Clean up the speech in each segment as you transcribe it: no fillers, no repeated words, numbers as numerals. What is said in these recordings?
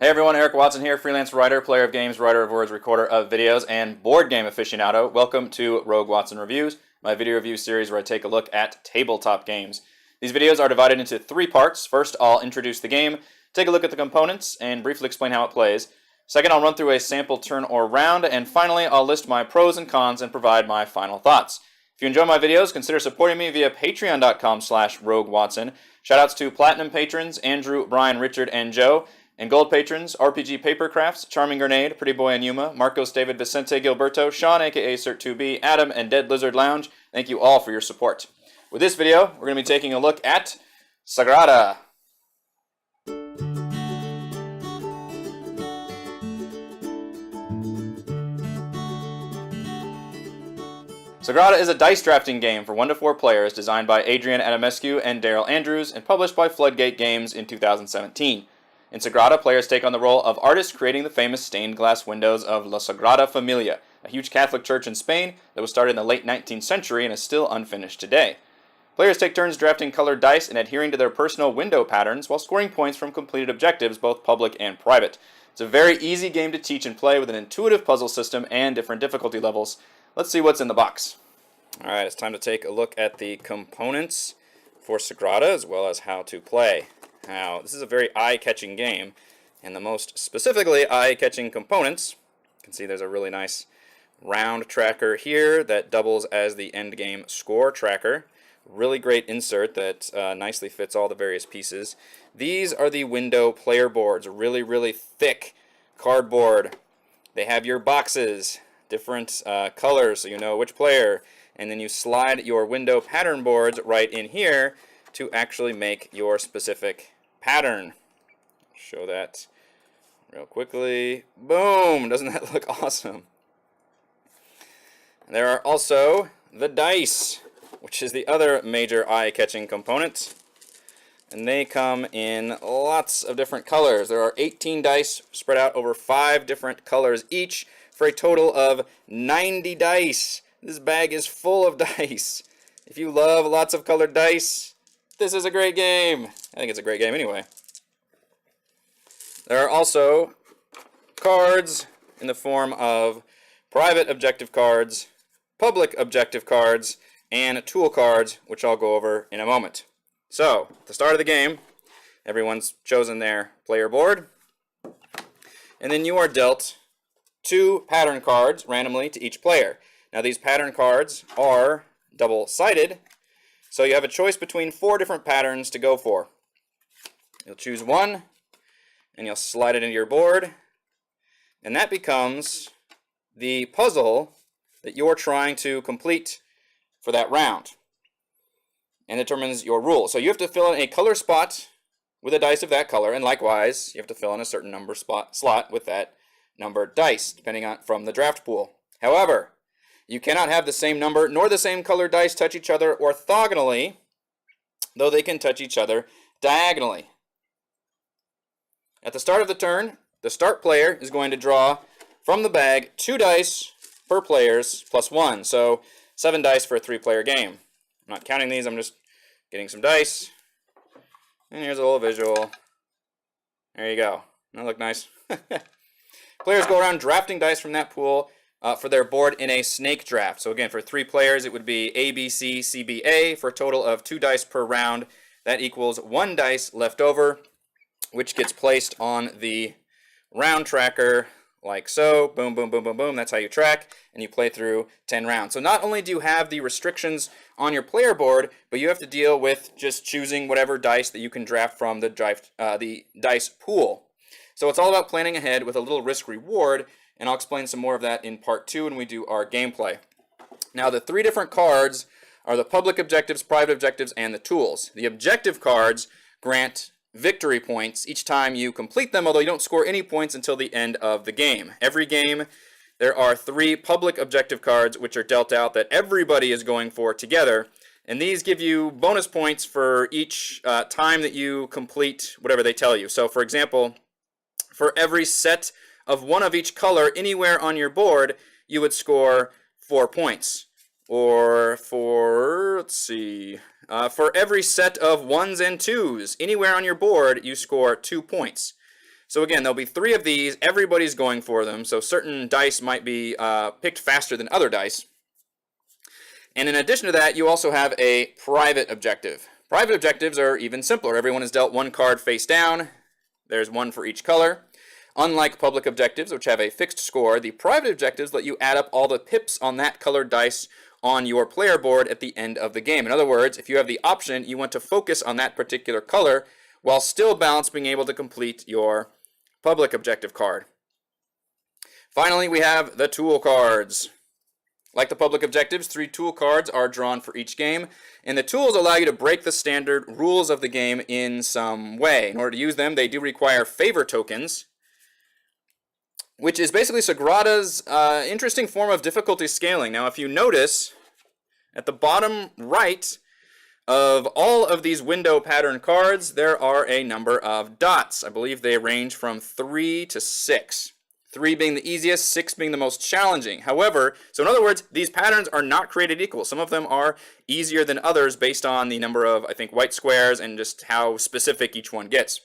Hey everyone, Eric Watson here, freelance writer, player of games, writer of words, recorder of videos, and board game aficionado. Welcome to RogueWatson Reviews, my video review series where I take a look at tabletop games. These videos are divided into three parts. First, I'll introduce the game, take a look at the components, and briefly explain how it plays. Second, I'll run through a sample turn or round, and finally, I'll list my pros and cons and provide my final thoughts. If you enjoy my videos, consider supporting me via patreon.com/RogueWatson. Shoutouts to Platinum patrons, Andrew, Brian, Richard, and Joe. And gold patrons, RPG Papercrafts, Charming Grenade, Pretty Boy and Yuma, Marcos David Vicente Gilberto, Sean aka Cert2B, Adam, and Dead Lizard Lounge. Thank you all for your support. With this video, we're going to be taking a look at Sagrada. Sagrada is a dice drafting game for 1 to 4 players designed by Adrian Adamescu and Daryl Andrews and published by Floodgate Games in 2017. In Sagrada, players take on the role of artists creating the famous stained glass windows of La Sagrada Familia, a huge Catholic church in Spain that was started in the late 19th century and is still unfinished today. Players take turns drafting colored dice and adhering to their personal window patterns while scoring points from completed objectives, both public and private. It's a very easy game to teach and play with an intuitive puzzle system and different difficulty levels. Let's see what's in the box. Alright, it's time to take a look at the components for Sagrada as well as how to play. Now, this is a very eye-catching game, and the most specifically eye-catching components, you can see there's a really nice round tracker here that doubles as the end game score tracker. Really great insert that nicely fits all the various pieces. These are the window player boards, really thick cardboard. They have your boxes, different colors so you know which player, and then you slide your window pattern boards right in here to actually make your specific pattern. Show that real quickly. Boom! Doesn't that look awesome? There are also the dice, which is the other major eye-catching component. And they come in lots of different colors. There are 18 dice spread out over 5 different colors each for a total of 90 dice. This bag is full of dice. If you love lots of colored dice, this is a great game. I think it's a great game anyway. There are also cards in the form of private objective cards, public objective cards, and tool cards, which I'll go over in a moment. So, at the start of the game, everyone's chosen their player board, and then you are dealt 2 pattern cards randomly to each player. Now, these pattern cards are double-sided, so you have a choice between 4 different patterns to go for. You'll choose one, and you'll slide it into your board, and that becomes the puzzle that you're trying to complete for that round, and determines your rule. So you have to fill in a color spot with a dice of that color, and likewise, you have to fill in a certain number slot with that numbered dice, depending on from the draft pool. However, you cannot have the same number nor the same colored dice touch each other orthogonally, though they can touch each other diagonally. At the start of the turn, the start player is going to draw from the bag 2 dice per players plus 1, so 7 dice for a 3-player game. I'm not counting these, I'm just getting some dice. And here's a little visual. There you go. That look nice. Players go around drafting dice from that pool for their board in a snake draft. So again, for 3 players, it would be A, B, C, C, B, A for a total of 2 dice per round. That equals 1 dice left over, which gets placed on the round tracker like so. Boom, boom, boom, boom, boom. That's how you track, and you play through 10 rounds. So not only do you have the restrictions on your player board, but you have to deal with just choosing whatever dice that you can draft from the dice pool. So it's all about planning ahead with a little risk-reward, and I'll explain some more of that in part 2 when we do our gameplay. Now, the 3 different cards are the public objectives, private objectives, and the tools. The objective cards grant victory points each time you complete them, although you don't score any points until the end of the game. Every game, there are 3 public objective cards which are dealt out that everybody is going for together, and these give you bonus points for each time that you complete whatever they tell you. So, for example, for every set of 1 of each color anywhere on your board, you would score 4 points. Or for, let's see, for every set of 1s and 2s anywhere on your board, you score 2 points. So again, there'll be 3 of these. Everybody's going for them, so certain dice might be picked faster than other dice. And in addition to that, you also have a private objective. Private objectives are even simpler. Everyone is dealt 1 card face down. There's 1 for each color. Unlike public objectives, which have a fixed score, the private objectives let you add up all the pips on that colored dice on your player board at the end of the game. In other words, if you have the option, you want to focus on that particular color while still balance being able to complete your public objective card. Finally, we have the tool cards. Like the public objectives, 3 tool cards are drawn for each game, and the tools allow you to break the standard rules of the game in some way. In order to use them, they do require favor tokens, which is basically Sagrada's interesting form of difficulty scaling. Now, if you notice, at the bottom right of all of these window pattern cards, there are a number of dots. I believe they range from 3 to 6. 3 being the easiest, 6 being the most challenging. However, so in other words, these patterns are not created equal. Some of them are easier than others based on the number of, I think, white squares and just how specific each one gets.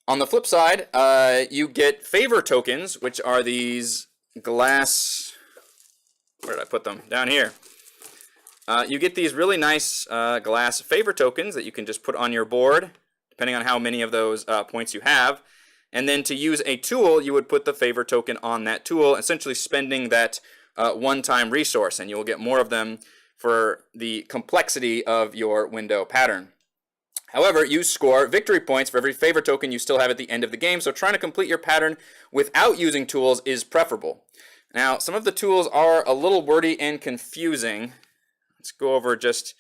On the flip side, you get favor tokens, which are these glass... Where did I put them? Down here. You get these really nice glass favor tokens that you can just put on your board, depending on how many of those points you have. And then to use a tool, you would put the favor token on that tool, essentially spending that one-time resource, and you will get more of them for the complexity of your window pattern. However, you score victory points for every favor token you still have at the end of the game, so trying to complete your pattern without using tools is preferable. Now, some of the tools are a little wordy and confusing. Let's go over just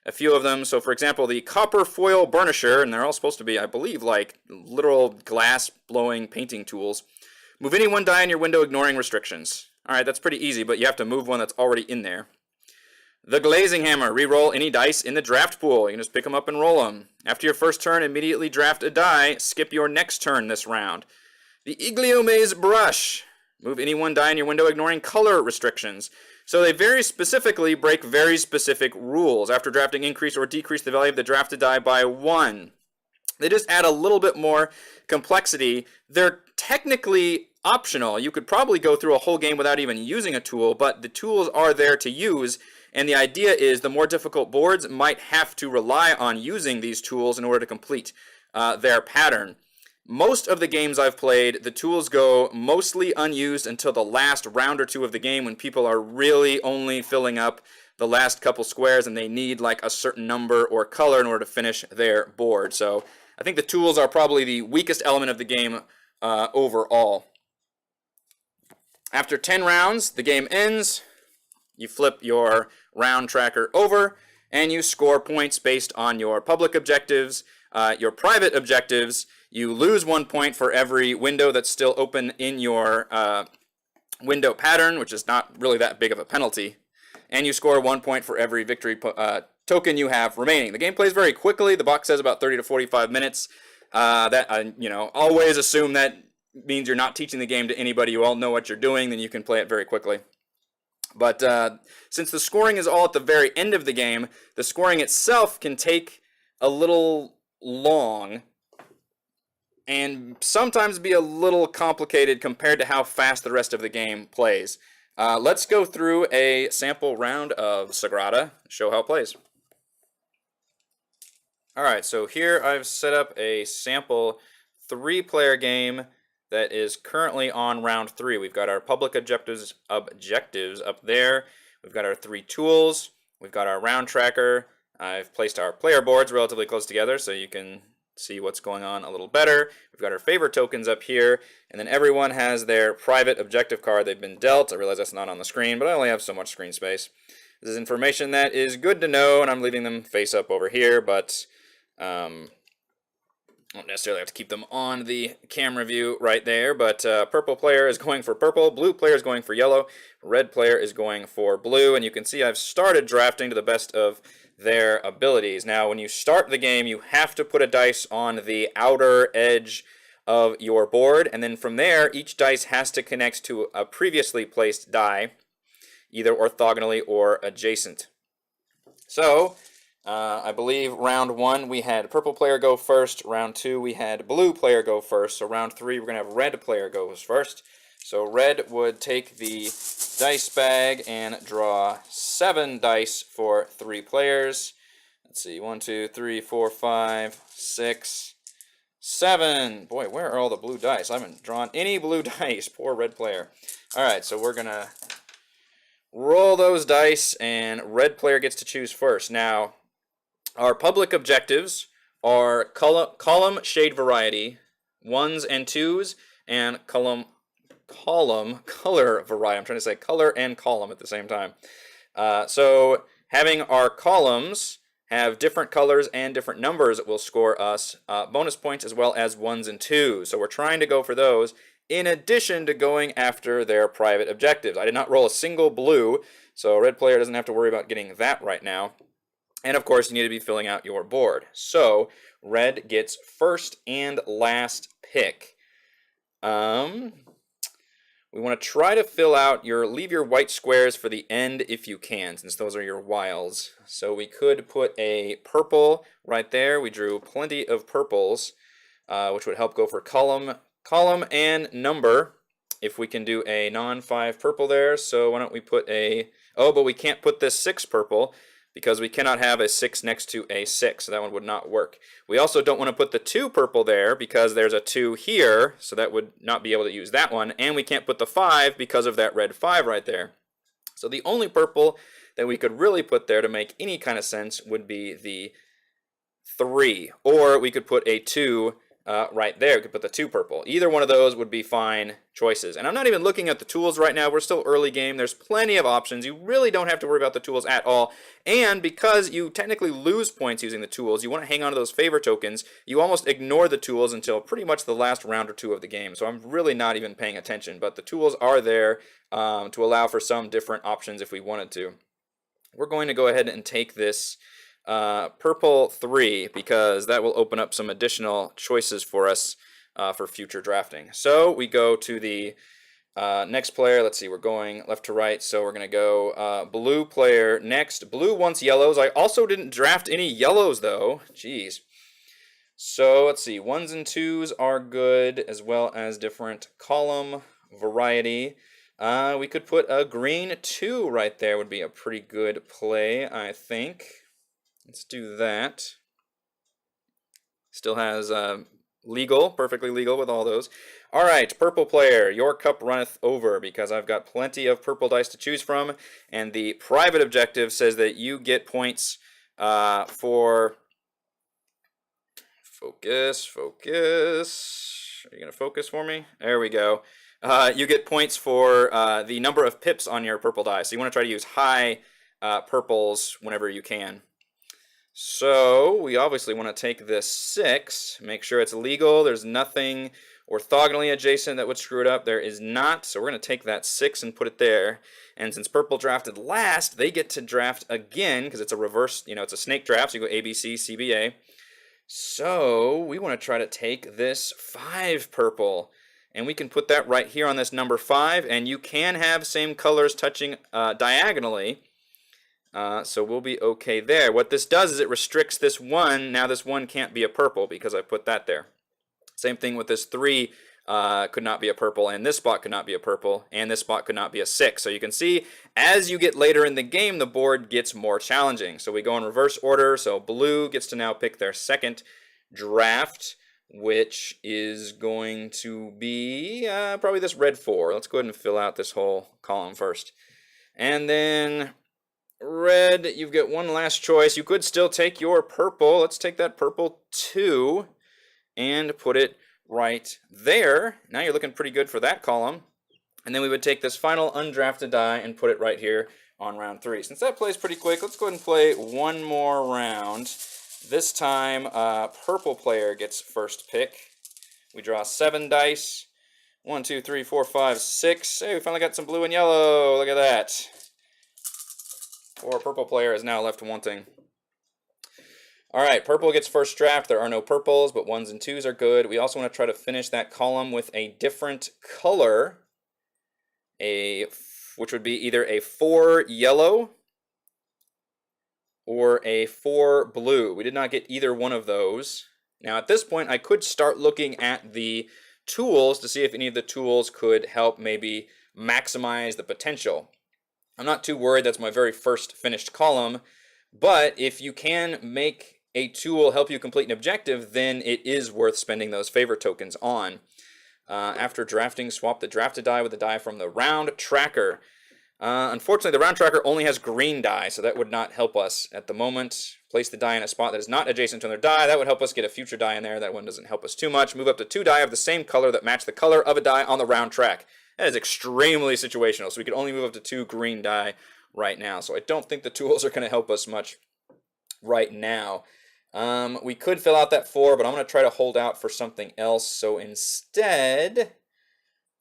a few of them. So, for example, the copper foil burnisher, and they're all supposed to be, I believe, like literal glass-blowing painting tools. Move any 1 die in your window, ignoring restrictions. All right, that's pretty easy, but you have to move one that's already in there. The glazing hammer. Re-roll any dice in the draft pool. You can just pick them up and roll them. After your first turn, immediately draft a die. Skip your next turn this round. The igliomaze brush. Move any 1 die in your window, ignoring color restrictions. So they very specifically break very specific rules. After drafting, increase or decrease the value of the drafted die by 1. They just add a little bit more complexity. They're technically optional. You could probably go through a whole game without even using a tool, but the tools are there to use, and the idea is the more difficult boards might have to rely on using these tools in order to complete their pattern. Most of the games I've played, the tools go mostly unused until the last round or 2 of the game when people are really only filling up the last couple squares and they need like a certain number or color in order to finish their board. So I think the tools are probably the weakest element of the game overall. After 10 rounds, the game ends. You flip your round tracker over and you score points based on your public objectives, your private objectives. You lose 1 point for every window that's still open in your window pattern, which is not really that big of a penalty. And you score 1 point for every victory token you have remaining. The game plays very quickly. The box says about 30 to 45 minutes. Always assume that means you're not teaching the game to anybody. You all know what you're doing, then you can play it very quickly. But since the scoring is all at the very end of the game, the scoring itself can take a little long and sometimes be a little complicated compared to how fast the rest of the game plays. Let's go through a sample round of Sagrada, show how it plays. Alright, so here I've set up a sample 3-player game that is currently on round 3. We've got our public objectives up there. We've got our 3 tools. We've got our round tracker. I've placed our player boards relatively close together so you can see what's going on a little better. We've got our favor tokens up here, and then everyone has their private objective card they've been dealt. I realize that's not on the screen, but I only have so much screen space. This is information that is good to know, and I'm leaving them face up over here, but don't necessarily have to keep them on the camera view right there, but purple player is going for purple, blue player is going for yellow, red player is going for blue, and you can see I've started drafting to the best of their abilities. Now, when you start the game, you have to put a dice on the outer edge of your board, and then from there, each dice has to connect to a previously placed die, either orthogonally or adjacent. So, I believe round 1 we had purple player go first. Round 2 we had blue player go first. So round 3 we're going to have red player goes first. So red would take the dice bag and draw 7 dice for 3 players. Let's see, 1, 2, 3, 4, 5, 6, 7. Boy, where are all the blue dice? I haven't drawn any blue dice. Poor red player. Alright, so we're going to roll those dice, and red player gets to choose first. Now, our public objectives are column shade variety, 1s and 2s, and column color variety. I'm trying to say color and column at the same time. So having our columns have different colors and different numbers will score us bonus points, as well as 1s and 2s. So we're trying to go for those in addition to going after their private objectives. I did not roll a single blue, so red player doesn't have to worry about getting that right now. And of course, you need to be filling out your board. So red gets first and last pick. We want to try to leave your white squares for the end if you can, since those are your wilds. So we could put a purple right there. We drew plenty of purples, which would help go for column and number. If we can do a non-5 purple there, so why don't we put but we can't put this 6 purple, because we cannot have a 6 next to a 6, so that one would not work. We also don't want to put the 2 purple there, because there's a 2 here, so that would not be able to use that one, and we can't put the 5 because of that red 5 right there. So the only purple that we could really put there to make any kind of sense would be the 3, or we could put a 2 right there. We could put the 2 purple. Either one of those would be fine choices. And I'm not even looking at the tools right now. We're still early game. There's plenty of options. You really don't have to worry about the tools at all. And because you technically lose points using the tools, you want to hang on to those favor tokens. You almost ignore the tools until pretty much the last round or 2 of the game. So I'm really not even paying attention. But the tools are there to allow for some different options if we wanted to. We're going to go ahead and take this purple 3, because that will open up some additional choices for us for future drafting. So we go to the next player. Let's see, we're going left to right, so we're going to go blue player next. Blue wants yellows. I also didn't draft any yellows, though. Jeez. So let's see, 1s and 2s are good, as well as different column variety. We could put a green 2 right there, would be a pretty good play, I think. Let's do that. Still has perfectly legal with all those. All right, purple player, your cup runneth over, because I've got plenty of purple dice to choose from, and the private objective says that you get points for focus. Are you going to focus for me? There we go. You get points for the number of pips on your purple die, so you want to try to use high purples whenever you can. So we obviously want to take this 6, make sure it's legal. There's nothing orthogonally adjacent that would screw it up. There is not, so we're going to take that 6 and put it there. And since purple drafted last, they get to draft again, because it's a reverse, it's a snake draft, so you go A, B, C, C, B, A. So we want to try to take this 5 purple, and we can put that right here on this number 5, and you can have same colors touching diagonally. So we'll be okay there. What this does is it restricts this 1. Now this 1 can't be a purple because I put that there. Same thing with this 3 could not be a purple, and this spot could not be a purple, and this spot could not be a 6. So you can see as you get later in the game, the board gets more challenging. So we go in reverse order. So blue gets to now pick their second draft, which is going to be probably this red 4. Let's go ahead and fill out this whole column first. And then red, you've got one last choice. You could still take your purple. Let's take that purple 2 and put it right there. Now you're looking pretty good for that column. And then we would take this final undrafted die and put it right here on round 3. Since that plays pretty quick, let's go ahead and play one more round. This time, purple player gets first pick. We draw 7 dice. 1, 2, 3, 4, 5, 6. Hey, we finally got some blue and yellow. Look at that. Poor purple player is now left wanting. Alright, purple gets first draft. There are no purples, but 1s and 2s are good. We also want to try to finish that column with a different color. Which would be either a 4 yellow or a 4 blue. We did not get either one of those. Now at this point I could start looking at the tools to see if any of the tools could help maybe maximize the potential. I'm not too worried, that's my very first finished column, but if you can make a tool help you complete an objective, then it is worth spending those favor tokens on. After drafting, swap the drafted die with the die from the round tracker. Unfortunately, the round tracker only has green die, so that would not help us at the moment. Place the die in a spot that is not adjacent to another die. That would help us get a future die in there. That one doesn't help us too much. Move up to 2 die of the same color that match the color of a die on the round track. That is extremely situational, so we can only move up to 2 green die right now. So I don't think the tools are going to help us much right now. We could fill out that 4, but I'm going to try to hold out for something else. So instead,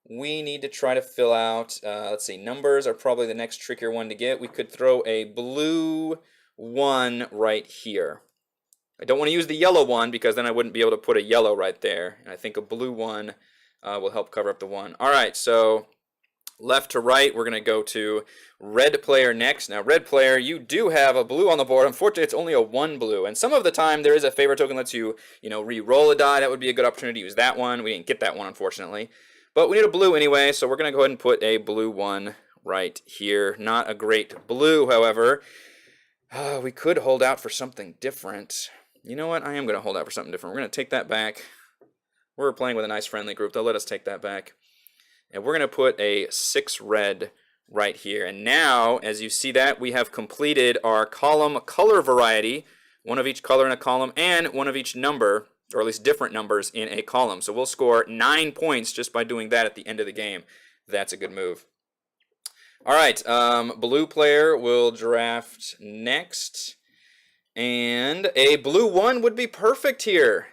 we need to try to fill out, let's see, numbers are probably the next trickier one to get. We could throw a blue 1 right here. I don't want to use the yellow one because then I wouldn't be able to put a yellow right there. And I think a blue 1 will help cover up the 1. All right, so left to right, we're going to go to red player next. Now, red player, you do have a blue on the board. Unfortunately, it's only a 1 blue. And some of the time, there is a favor token that lets you, re-roll a die. That would be a good opportunity to use that one. We didn't get that one, unfortunately. But we need a blue anyway, so we're going to go ahead and put a blue 1 right here. Not a great blue, however. We could hold out for something different. You know what? I am going to hold out for something different. We're going to take that back. We're playing with a nice friendly group. They'll let us take that back. And we're going to put a 6 red right here. And now, as you see that, we have completed our column color variety. 1 of each color in a column and 1 of each number, or at least different numbers in a column. So we'll score 9 points just by doing that at the end of the game. That's a good move. All right, blue player will draft next. And a blue 1 would be perfect here.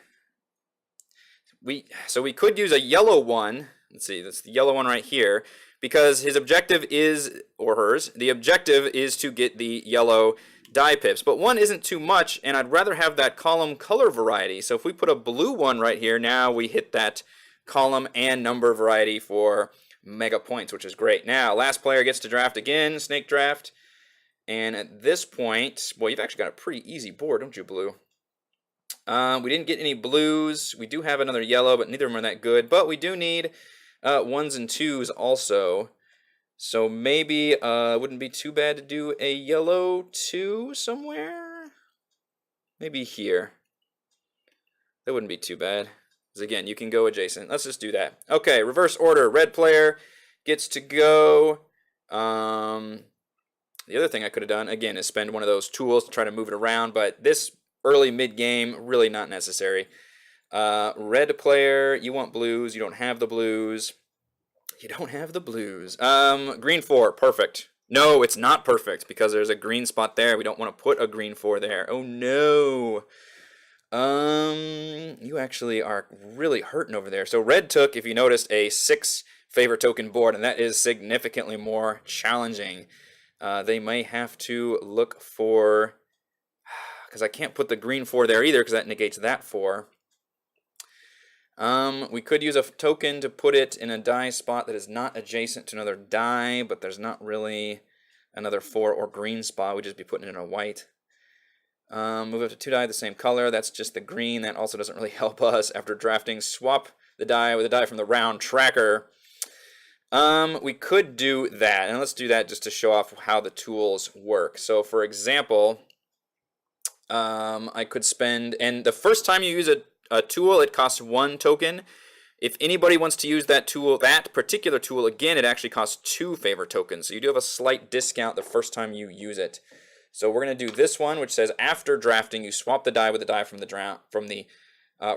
So we could use a yellow 1. Let's see, that's the yellow 1 right here. Because his objective is, or hers, the objective is to get the yellow die pips. But 1 isn't too much, and I'd rather have that column color variety. So if we put a blue 1 right here, now we hit that column and number variety for mega points, which is great. Now, last player gets to draft again, snake draft. And at this point, boy, you've actually got a pretty easy board, don't you, blue? We didn't get any blues. We do have another yellow, but neither of them are that good. But we do need 1s and 2s also. So maybe it wouldn't be too bad to do a yellow 2 somewhere. Maybe here. That wouldn't be too bad. Because again, you can go adjacent. Let's just do that. Okay, reverse order. Red player gets to go. The other thing I could have done, again, is spend one of those tools to try to move it around. But this early mid-game, really not necessary. Red player, you want blues. You don't have the blues. You don't have the blues. Green 4, perfect. No, it's not perfect because there's a green spot there. We don't want to put a green 4 there. Oh, no. You actually are really hurting over there. So red took, if you noticed, a 6 favor token board, and that is significantly more challenging. They may have to look for, because I can't put the green 4 there either because that negates that 4. We could use a token to put it in a die spot that is not adjacent to another die, but there's not really another 4 or green spot. We'd just be putting it in a white. Move up to 2 die the same color. That's just the green. That also doesn't really help us. After drafting, swap the die with a die from the round tracker. We could do that, and let's do that just to show off how the tools work. So, for example, I could spend, and the first time you use a tool, it costs 1 token. If anybody wants to use that tool, that particular tool, again, it actually costs 2 favor tokens. So you do have a slight discount the first time you use it. So we're going to do this one, which says after drafting, you swap the die with the die from the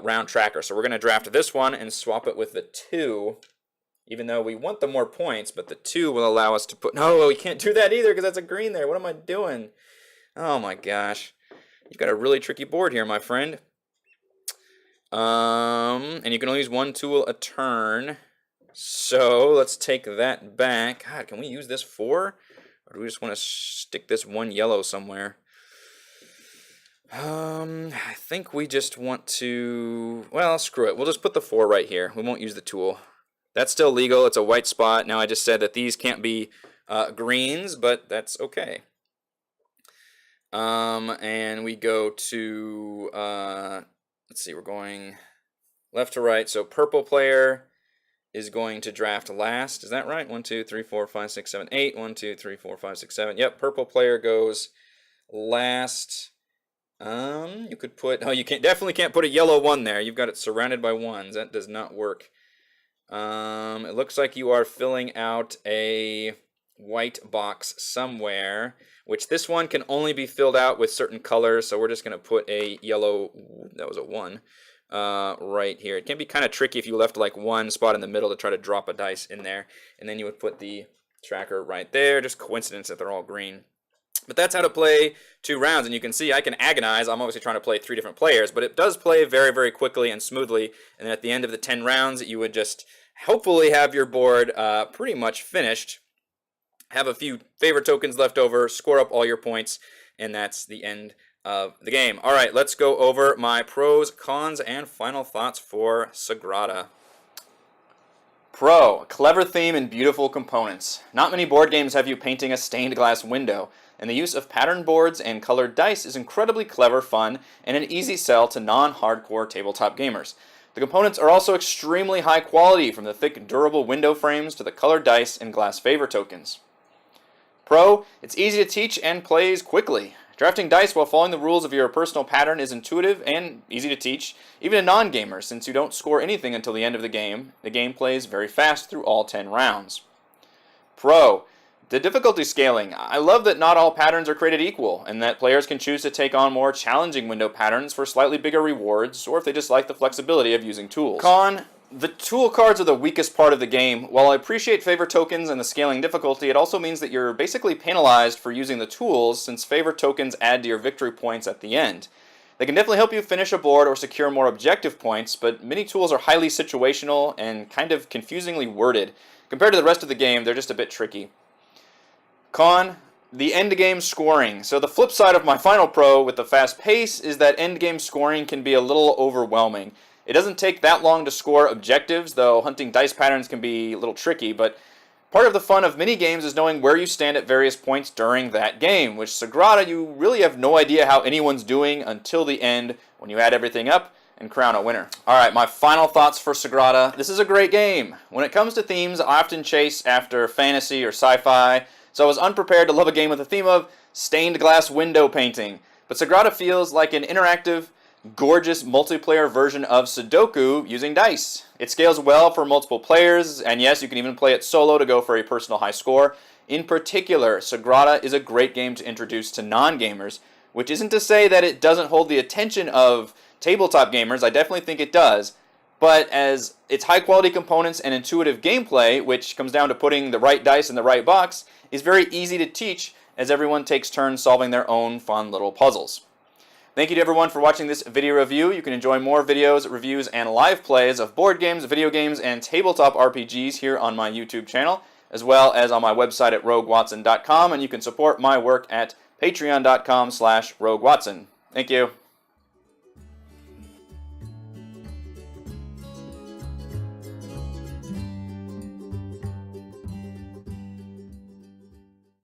round tracker. So we're going to draft this one and swap it with the 2, even though we want the more points, but the 2 will allow us to put, no, we can't do that either because that's a green there. What am I doing? Oh my gosh. You've got a really tricky board here, my friend. And you can only use 1 tool a turn. So let's take that back. God, can we use this 4? Or do we just want to stick this 1 yellow somewhere? I think we just want to, well, screw it. We'll just put the 4 right here. We won't use the tool. That's still legal. It's a white spot. Now I just said that these can't be greens, but that's okay. And we go to, let's see, we're going left to right. So purple player is going to draft last. Is that right? 1, 2, 3, 4, 5, 6, 7, 8. 1, 2, 3, 4, 5, 6, 7. Yep, purple player goes last. You could put, oh, you definitely can't put a yellow 1 there. You've got it surrounded by 1s. That does not work. It looks like you are filling out a white box somewhere, which this one can only be filled out with certain colors, so we're just going to put a yellow, that was a 1, right here. It can be kind of tricky if you left like one spot in the middle to try to drop a dice in there, and then you would put the tracker right there. Just coincidence that they're all green. But that's how to play 2 rounds, and you can see I can agonize. I'm obviously trying to play 3 different players, but it does play very, very quickly and smoothly, and then at the end of the 10 rounds, you would just hopefully have your board pretty much finished, have a few favor tokens left over, score up all your points, and that's the end of the game. All right, let's go over my pros, cons, and final thoughts for Sagrada. Pro, clever theme and beautiful components. Not many board games have you painting a stained glass window, and the use of pattern boards and colored dice is incredibly clever, fun, and an easy sell to non-hardcore tabletop gamers. The components are also extremely high quality, from the thick, durable window frames to the colored dice and glass favor tokens. Pro, it's easy to teach and plays quickly. Drafting dice while following the rules of your personal pattern is intuitive and easy to teach, even to non-gamers, since you don't score anything until the end of the game. The game plays very fast through all 10 rounds. Pro, the difficulty scaling. I love that not all patterns are created equal, and that players can choose to take on more challenging window patterns for slightly bigger rewards, or if they just like the flexibility of using tools. Con, the tool cards are the weakest part of the game. While I appreciate favor tokens and the scaling difficulty, it also means that you're basically penalized for using the tools, since favor tokens add to your victory points at the end. They can definitely help you finish a board or secure more objective points, but many tools are highly situational and kind of confusingly worded. Compared to the rest of the game, they're just a bit tricky. Con, the endgame scoring. So the flip side of my final pro with the fast pace is that endgame scoring can be a little overwhelming. It doesn't take that long to score objectives, though hunting dice patterns can be a little tricky, but part of the fun of mini games is knowing where you stand at various points during that game, which Sagrada, you really have no idea how anyone's doing until the end when you add everything up and crown a winner. Alright, my final thoughts for Sagrada. This is a great game. When it comes to themes, I often chase after fantasy or sci-fi, so I was unprepared to love a game with a theme of stained glass window painting. But Sagrada feels like an interactive, gorgeous multiplayer version of Sudoku using dice. It scales well for multiple players, and yes, you can even play it solo to go for a personal high score. In particular, Sagrada is a great game to introduce to non-gamers, which isn't to say that it doesn't hold the attention of tabletop gamers. I definitely think it does. But as its high-quality components and intuitive gameplay, which comes down to putting the right dice in the right box, is very easy to teach as everyone takes turns solving their own fun little puzzles. Thank you to everyone for watching this video review. You can enjoy more videos, reviews, and live plays of board games, video games, and tabletop RPGs here on my YouTube channel, as well as on my website at RogueWatson.com, and you can support my work at patreon.com/RogueWatson. Thank you.